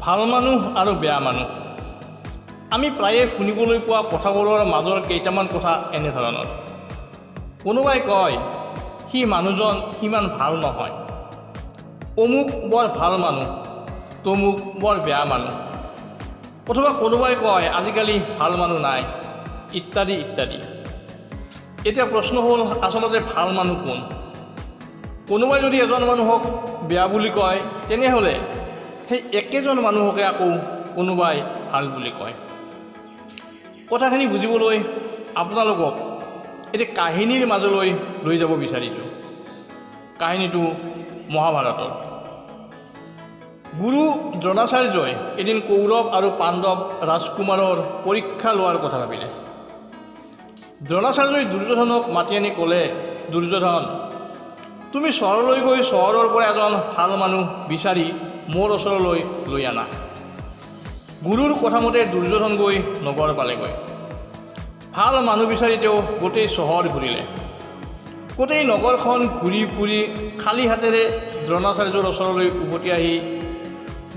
ভাল মানুহ আৰু বেয়া মানুহ। আমি প্ৰায়ে শুনিবলৈ পোৱা কথাবোৰৰ মাজৰ কেইটামান কথা এনেধৰণৰ। কোনোবাই কয় সি মানুহজন সিমান ভাল নহয়, অমুক বৰ ভাল মানুহ, তমুক বৰ বেয়া মানুহ, অথবা কোনোবাই কয় আজিকালি ভাল মানুহ নাই, ইত্যাদি ইত্যাদি। এতিয়া প্ৰশ্ন হ'ল, আচলতে ভাল মানুহ কোন? কোনোবাই যদি এজন মানুহক বেয়া বুলি কয়, তেনেহ'লে সেই একেজন মানুহকে আকৌ কোনোবাই ভাল বুলি কয়। কথাখিনি বুজিবলৈ আপোনালোকক এটি কাহিনীৰ মাজলৈ লৈ যাব বিচাৰিছোঁ। কাহিনীটো মহাভাৰতৰ। গুৰু দ্ৰোণাচাৰ্যই এদিন কৌৰৱ আৰু পাণ্ডৱ ৰাজকুমাৰৰ পৰীক্ষা লোৱাৰ কথা ভাবিলে। দ্ৰোণাচাৰ্যই দুৰ্যোধনক মাতি আনি ক'লে, দুৰ্যোধন, তুমি চহৰলৈ গৈ চহৰৰ পৰা এজন ভাল মানুহ বিচাৰি মোৰ ওচৰলৈ লৈ আনা। গুৰুৰ কথামতে দুৰ্যোধন গৈ নগৰ পালেগৈ। ভাল মানুহ বিচাৰি তেওঁ গোটেই চহৰ ঘূৰিলে। গোটেই নগৰখন ঘূৰি ফুৰি খালী হাতেৰে দ্ৰোণাচাৰ্যৰ ওচৰলৈ উভতি আহি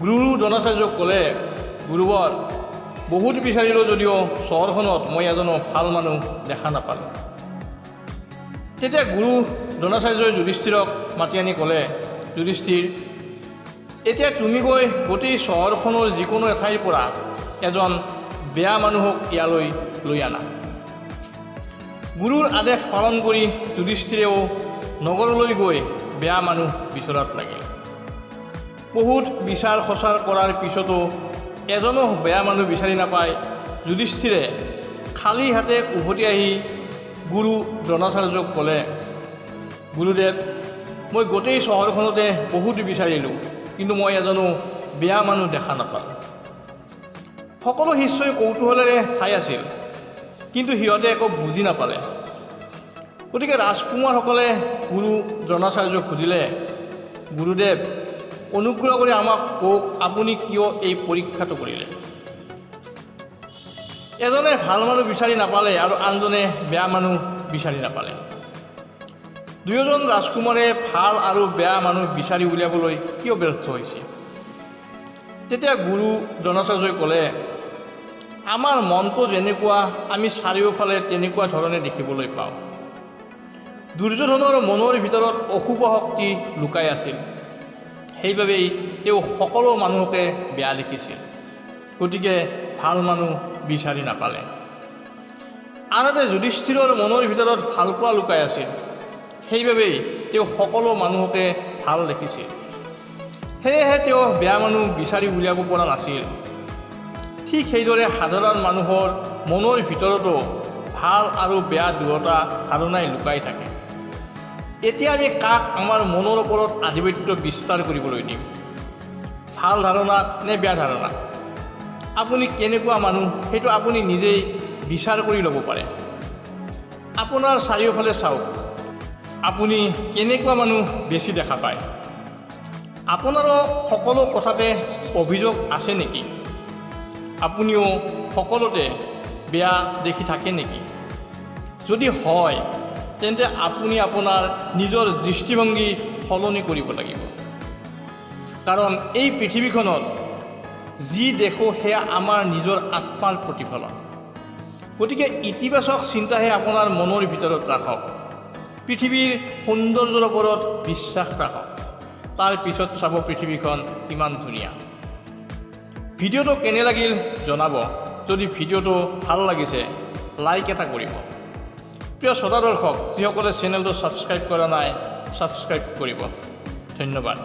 গুৰু দ্ৰোণাচাৰ্যক ক'লে, গুৰুবৰ, বহুত বিচাৰিলোঁ যদিও চহৰখনত মই এজনো ভাল মানুহ দেখা নাপালোঁ। তেতিয়া গুৰু দ্ৰোণাচাৰ্যই যুধিষ্ঠিৰক মাতি আনি ক'লে, যুধিষ্ঠিৰ, এতিয়া তুমি গৈ গোটেই চহৰখনৰ যিকোনো এঠাইৰ পৰা এজন বেয়া মানুহক ইয়ালৈ লৈ আনা। গুৰুৰ আদেশ পালন কৰি যুধিষ্ঠিৰেও নগৰলৈ গৈ বেয়া মানুহ বিচৰাত লাগিল। বহুত বিচাৰ খোচাৰ কৰাৰ পিছতো এজনো বেয়া মানুহ বিচাৰি নাপায় যুধিষ্ঠিৰে খালী হাতে উভতি আহি গুৰু দ্ৰোণাচাৰ্যক ক'লে, গুৰুদেৱ, মই গোটেই চহৰখনতে বহুত বিচাৰিলোঁ, কিন্তু মই এজনো বেয়া মানুহ দেখা নাপালোঁ। সকলো শিষ্যই কৌতূহলেৰে চাই আছিল, কিন্তু সিহঁতে একো বুজি নাপালে। গতিকে ৰাজকুমাৰসকলে গুৰু দ্ৰোণাচাৰ্যক সুধিলে, গুৰুদেৱ, অনুগ্ৰহ কৰি আমাক কওক, আপুনি কিয় এই পৰীক্ষাটো কৰিলে? এজনে ভাল মানুহ বিচাৰি নাপালে আৰু আনজনে বেয়া মানুহ বিচাৰি নাপালে। দুয়োজন ৰাজকুমাৰে ভাল আৰু বেয়া মানুহ বিচাৰি উলিয়াবলৈ কিয় ব্যৰ্থ হৈছে? তেতিয়া গুৰু দ্ৰোণাচাৰ্যই ক'লে, আমাৰ মনটো যেনেকুৱা আমি চাৰিওফালে তেনেকুৱা ধৰণে দেখিবলৈ পাওঁ। দুৰ্যোধনৰ মনৰ ভিতৰত অশুভ শক্তি লুকাই আছিল, সেইবাবেই তেওঁ সকলো মানুহকে বেয়া দেখিছিল, গতিকে ভাল মানুহ বিচাৰি নাপালে। আনহাতে যুধিষ্ঠিৰৰ মনৰ ভিতৰত ভালপোৱা লুকাই আছিল, সেইবাবেই তেওঁ সকলো মানুহকে ভাল দেখিছিল, সেয়েহে তেওঁ বেয়া মানুহ বিচাৰি উলিয়াব পৰা নাছিল। ঠিক সেইদৰে সাধাৰণ মানুহৰ মনৰ ভিতৰতো ভাল আৰু বেয়া দুয়োটা ধাৰণাই লুকাই থাকে। এতিয়া আমি কাক আমাৰ মনৰ ওপৰত আধিপত্য বিস্তাৰ কৰিবলৈ দিম? ভাল ধাৰণা নে বেয়া ধাৰণা? আপুনি কেনেকুৱা মানুহ সেইটো আপুনি নিজেই বিচাৰ কৰি ল'ব পাৰে। আপোনাৰ চাৰিওফালে চাওক, আপুনি কেনেকুৱা মানুহ বেছি দেখা পায়? আপোনাৰো সকলো কথাতে অভিযোগ আছে নেকি? আপুনিও সকলোতে বেয়া দেখি থাকে নেকি? যদি হয়, তেন্তে আপুনি আপোনাৰ নিজৰ দৃষ্টিভংগী সলনি কৰিব লাগিব। কাৰণ এই পৃথিৱীখনত যি দেখোঁ সেয়া আমাৰ নিজৰ আত্মাৰ প্ৰতিফলন। গতিকে ইতিবাচক চিন্তাহে আপোনাৰ মনৰ ভিতৰত ৰাখক। পৃথিৱীৰ সৌন্দৰ্যৰ ওপৰত বিশ্বাস ৰাখক। তাৰ পিছত চাব পৃথিৱীখন কিমান ধুনীয়া। ভিডিঅ'টো কেনে লাগিল জনাব। যদি ভিডিঅ'টো ভাল লাগিছে লাইক এটা কৰিব। প্ৰিয় শ্ৰোতা দৰ্শক, যিসকলে চেনেলটো ছাবস্ক্ৰাইব কৰা নাই, ছাবস্ক্ৰাইব কৰিব। ধন্যবাদ।